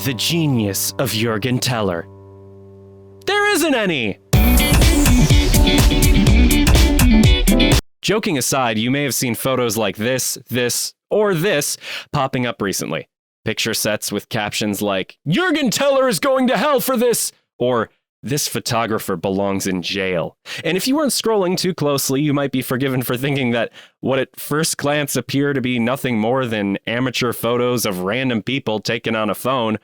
the genius of Juergen Teller. There isn't any! Joking aside, you may have seen photos like this, or this popping up recently. Picture sets with captions like, "Juergen Teller is going to hell for this," or "This photographer belongs in jail." And if you weren't scrolling too closely, you might be forgiven for thinking that what at first glance appear to be nothing more than amateur photos of random people taken on a phone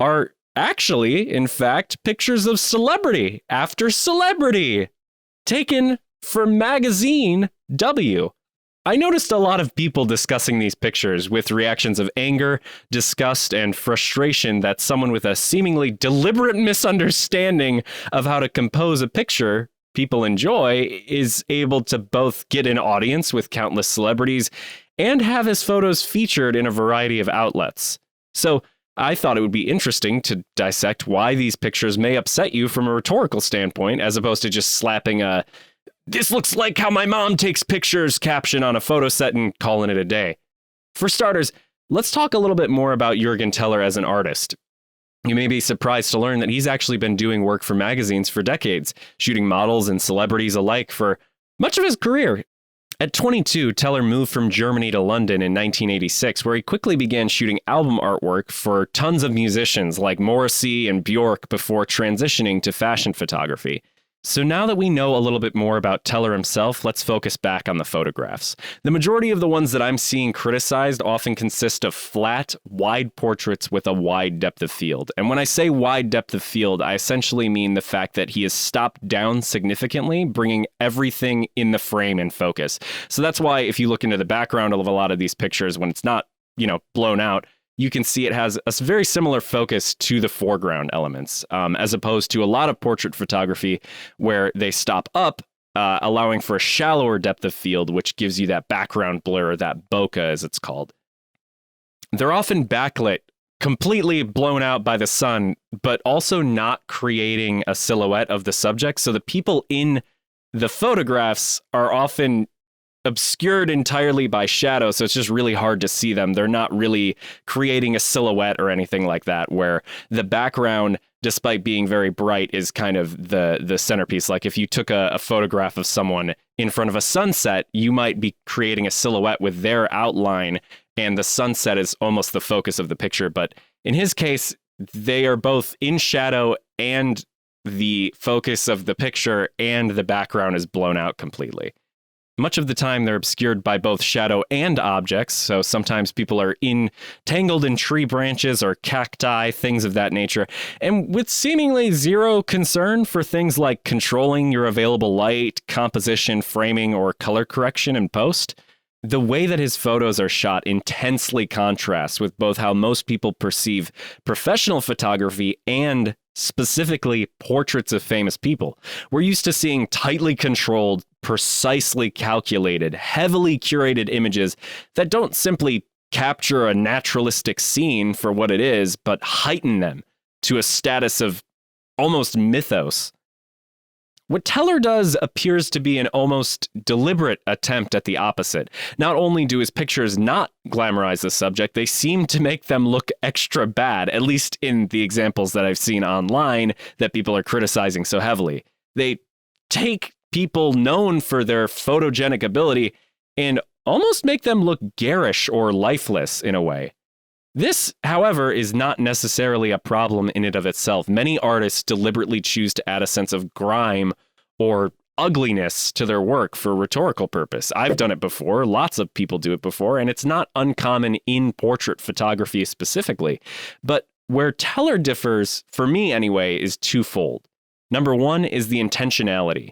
are actually, in fact, pictures of celebrity after celebrity taken for magazine W. I noticed a lot of people discussing these pictures with reactions of anger, disgust, and frustration that someone with a seemingly deliberate misunderstanding of how to compose a picture people enjoy is able to both get an audience with countless celebrities and have his photos featured in a variety of outlets. So I thought it would be interesting to dissect why these pictures may upset you from a rhetorical standpoint, as opposed to just slapping a "This looks like how my mom takes pictures" caption on a photo set and calling it a day. For starters, let's talk a little bit more about Juergen Teller as an artist. You may be surprised to learn that he's actually been doing work for magazines for decades, shooting models and celebrities alike for much of his career. At 22, Teller moved from Germany to London in 1986, where he quickly began shooting album artwork for tons of musicians like Morrissey and Bjork before transitioning to fashion photography. So now that we know a little bit more about Teller himself, let's focus back on the photographs. The majority of the ones that I'm seeing criticized often consist of flat, wide portraits with a wide depth of field. And when I say wide depth of field, I essentially mean the fact that he has stopped down significantly, bringing everything in the frame in focus. So that's why if you look into the background of a lot of these pictures, when it's not, blown out, you can see it has a very similar focus to the foreground elements, as opposed to a lot of portrait photography where they stop up, allowing for a shallower depth of field, which gives you that background blur, that bokeh as it's called. They're often backlit, completely blown out by the sun, but also not creating a silhouette of the subject. So the people in the photographs are often obscured entirely by shadow, so it's just really hard to see them. They're not really creating a silhouette or anything like that, where the background, despite being very bright, is kind of the centerpiece. Like if you took a photograph of someone in front of a sunset, you might be creating a silhouette with their outline, and the sunset is almost the focus of the picture. But in his case, they are both in shadow and the focus of the picture, and the background is blown out completely. Much of the time, they're obscured by both shadow and objects, so sometimes people are entangled in tree branches or cacti, things of that nature, and with seemingly zero concern for things like controlling your available light, composition, framing, or color correction in post. The way that his photos are shot intensely contrasts with both how most people perceive professional photography and specifically portraits of famous people. We're used to seeing tightly controlled, precisely calculated, heavily curated images that don't simply capture a naturalistic scene for what it is, but heighten them to a status of almost mythos. What Teller does appears to be an almost deliberate attempt at the opposite. Not only do his pictures not glamorize the subject, they seem to make them look extra bad, at least in the examples that I've seen online that people are criticizing so heavily. They take people known for their photogenic ability and almost make them look garish or lifeless in a way. This, however, is not necessarily a problem in and of itself. Many artists deliberately choose to add a sense of grime or ugliness to their work for rhetorical purpose. I've done it before, lots of people do it before, and it's not uncommon in portrait photography specifically. But where Teller differs, for me anyway, is twofold. Number one is the intentionality.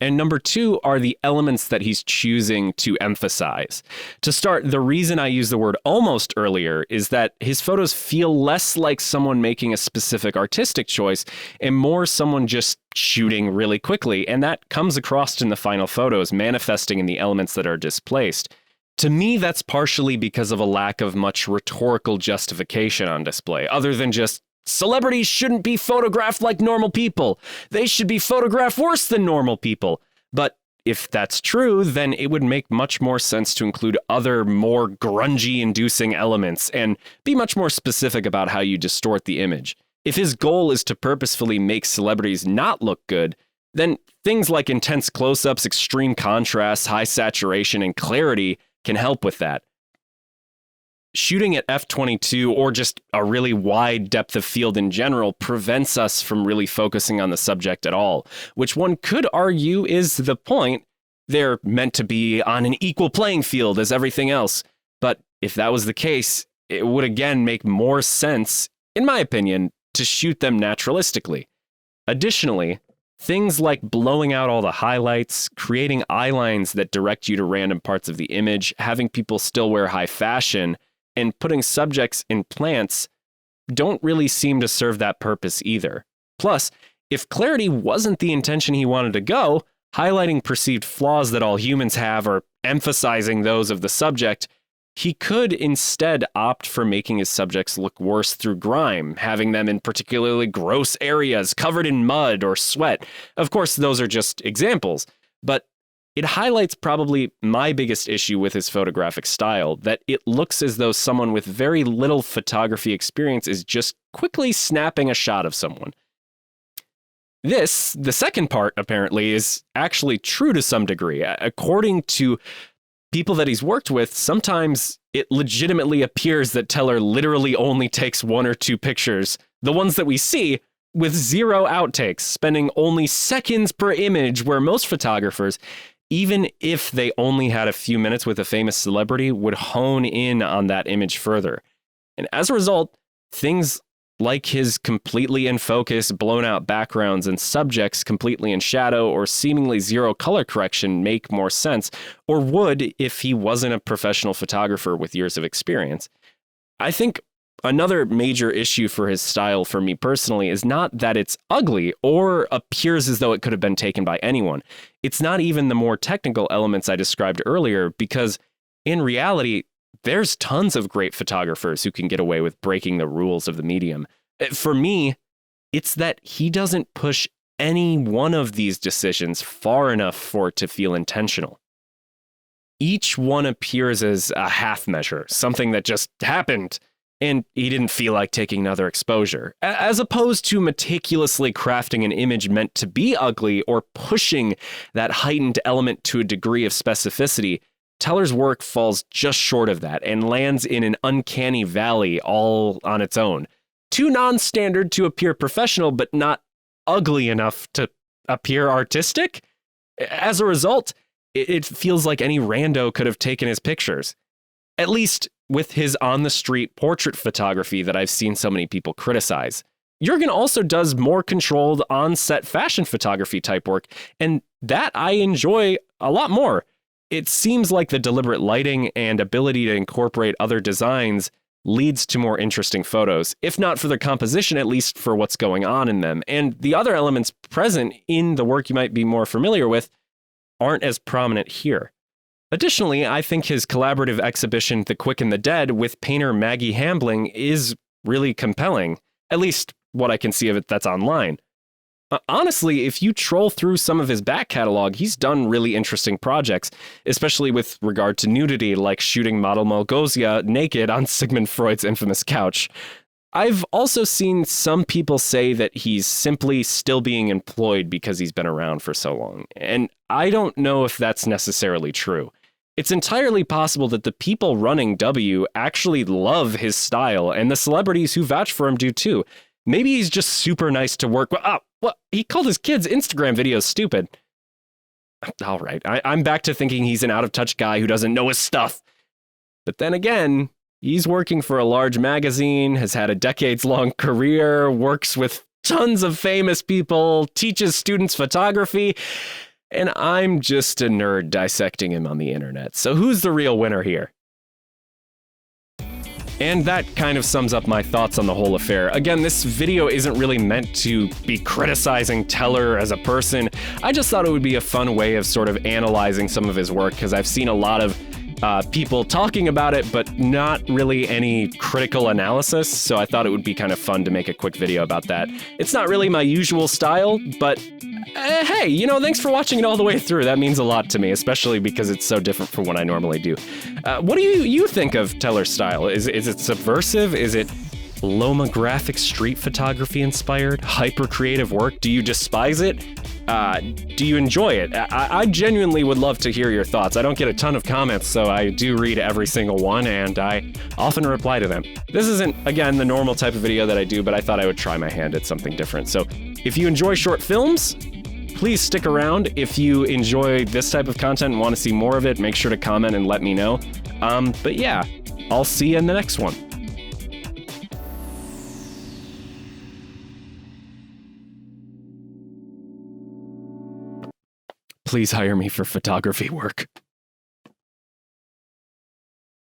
And number two are the elements that he's choosing to emphasize. To start, the reason I used the word almost earlier is that his photos feel less like someone making a specific artistic choice and more someone just shooting really quickly. And that comes across in the final photos, manifesting in the elements that are displaced. To me, that's partially because of a lack of much rhetorical justification on display, other than just celebrities shouldn't be photographed like normal people. They should be photographed worse than normal people. But if that's true, then it would make much more sense to include other more grungy-inducing elements and be much more specific about how you distort the image. If his goal is to purposefully make celebrities not look good, then things like intense close-ups, extreme contrast, high saturation, and clarity can help with that. Shooting at f/22 or just a really wide depth of field in general prevents us from really focusing on the subject at all, which one could argue is the point. They're meant to be on an equal playing field as everything else. But if that was the case, it would again make more sense, in my opinion, to shoot them naturalistically. Additionally, things like blowing out all the highlights, creating eye lines that direct you to random parts of the image, having people still wear high fashion, and putting subjects in plants don't really seem to serve that purpose either. Plus, if clarity wasn't the intention he wanted to go, highlighting perceived flaws that all humans have or emphasizing those of the subject, he could instead opt for making his subjects look worse through grime, having them in particularly gross areas covered in mud or sweat. Of course, those are just examples, but it highlights probably my biggest issue with his photographic style, that it looks as though someone with very little photography experience is just quickly snapping a shot of someone. This, the second part, apparently, is actually true to some degree. According to people that he's worked with, sometimes it legitimately appears that Teller literally only takes 1 or 2 pictures, the ones that we see, with 0 outtakes, spending only seconds per image, where most photographers, even if they only had a few minutes with a famous celebrity, would hone in on that image further. And as a result, things like his completely in focus, blown out backgrounds and subjects completely in shadow or seemingly 0 color correction make more sense, or would if he wasn't a professional photographer with years of experience. I think another major issue for his style for me personally is not that it's ugly or appears as though it could have been taken by anyone. It's not even the more technical elements I described earlier, because in reality, there's tons of great photographers who can get away with breaking the rules of the medium. For me, it's that he doesn't push any one of these decisions far enough for it to feel intentional. Each one appears as a half measure, something that just happened, and he didn't feel like taking another exposure. As opposed to meticulously crafting an image meant to be ugly or pushing that heightened element to a degree of specificity, Teller's work falls just short of that and lands in an uncanny valley all on its own. Too non-standard to appear professional, but not ugly enough to appear artistic? As a result, it feels like any rando could have taken his pictures. At least with his on-the-street portrait photography that I've seen so many people criticize. Juergen also does more controlled on-set fashion photography type work, and that I enjoy a lot more. It seems like the deliberate lighting and ability to incorporate other designs leads to more interesting photos, if not for their composition, at least for what's going on in them. And the other elements present in the work you might be more familiar with aren't as prominent here. Additionally, I think his collaborative exhibition, The Quick and the Dead, with painter Maggie Hambling is really compelling, at least what I can see of it that's online. Honestly, if you troll through some of his back catalog, he's done really interesting projects, especially with regard to nudity, like shooting model Malgosia naked on Sigmund Freud's infamous couch. I've also seen some people say that he's simply still being employed because he's been around for so long, and I don't know if that's necessarily true. It's entirely possible that the people running W actually love his style, and the celebrities who vouch for him do too. Maybe he's just super nice to work with. Well, he called his kids' Instagram videos stupid. All right, I'm back to thinking he's an out-of-touch guy who doesn't know his stuff. But then again, he's working for a large magazine, has had a decades-long career, works with tons of famous people, teaches students photography, and I'm just a nerd dissecting him on the internet. So who's the real winner here? And that kind of sums up my thoughts on the whole affair. Again, this video isn't really meant to be criticizing Teller as a person. I just thought it would be a fun way of sort of analyzing some of his work, because I've seen a lot of people talking about it, but not really any critical analysis. So I thought it would be kind of fun to make a quick video about that. It's not really my usual style, but hey, you know, thanks for watching it all the way through. That means a lot to me, especially because it's so different from what I normally do. What do you think of Teller's style? Is it subversive? Is it lomographic street photography inspired? Hyper creative work? Do you despise it? Do you enjoy it? I genuinely would love to hear your thoughts. I don't get a ton of comments, so I do read every single one, and I often reply to them. This isn't, again, the normal type of video that I do, but I thought I would try my hand at something different. So if you enjoy short films, please stick around. If you enjoy this type of content and want to see more of it, make sure to comment and let me know. But yeah, I'll see you in the next one. Please hire me for photography work.